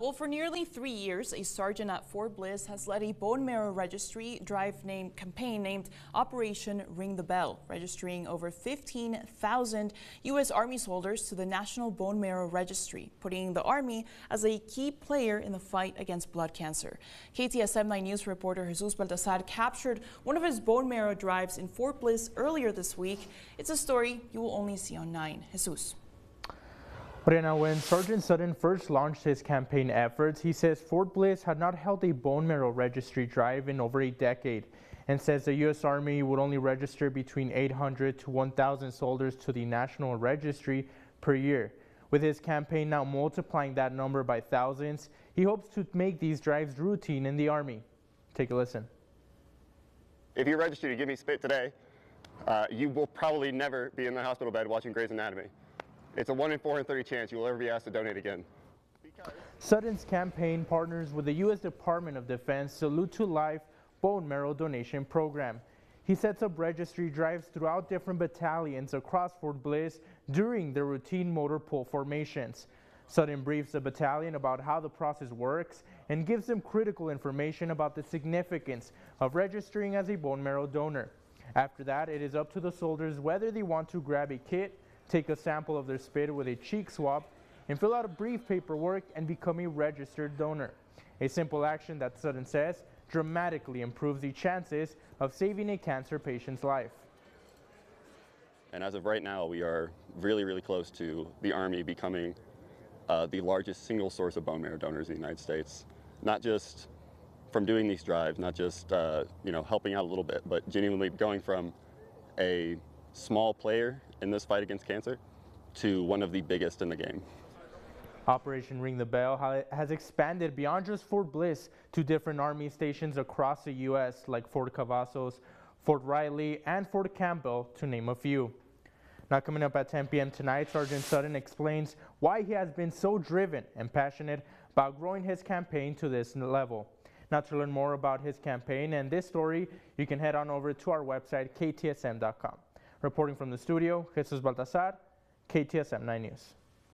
Well, for nearly 3 years, a sergeant at Fort Bliss has led a bone marrow registry campaign named Operation Ring the Bell, registering over 15,000 U.S. Army soldiers to the National Bone Marrow Registry, putting the Army as a key player in the fight against blood cancer. KTSM 9 News reporter Jesus Baltasar captured one of his bone marrow drives in Fort Bliss earlier this week. It's a story you will only see on 9. Jesus. Oriana, when Sergeant Sutton first launched his campaign efforts, he says Fort Bliss had not held a bone marrow registry drive in over a decade, and says the U.S. Army would only register between 800 to 1,000 soldiers to the National Registry per year. With his campaign now multiplying that number by thousands, he hopes to make these drives routine in the Army. Take a listen. If you register to give me spit today, you will probably never be in the hospital bed watching Grey's Anatomy. It's a 1 in 430 chance you will ever be asked to donate again. Sutton's campaign partners with the U.S. Department of Defense Salute to Life bone marrow donation program. He sets up registry drives throughout different battalions across Fort Bliss during their routine motor pull formations. Sutton briefs the battalion about how the process works and gives them critical information about the significance of registering as a bone marrow donor. After that, it is up to the soldiers whether they want to grab a kit, take a sample of their spit with a cheek swab, and fill out a brief paperwork and become a registered donor. A simple action that Sutton says dramatically improves the chances of saving a cancer patient's life. And as of right now, we are really close to the Army becoming the largest single source of bone marrow donors in the United States. Not just from doing these drives, not just helping out a little bit, but genuinely going from a small player in this fight against cancer to one of the biggest in the game. Operation Ring the Bell has expanded beyond just Fort Bliss to different Army stations across the U.S. like Fort Cavazos, Fort Riley, and Fort Campbell, to name a few. Now, coming up at 10 p.m. tonight, Sergeant Sutton explains why he has been so driven and passionate about growing his campaign to this level. Now, to learn more about his campaign and this story, you can head on over to our website, ktsm.com. Reporting from the studio, Jesus Baltasar, KTSM 9 News.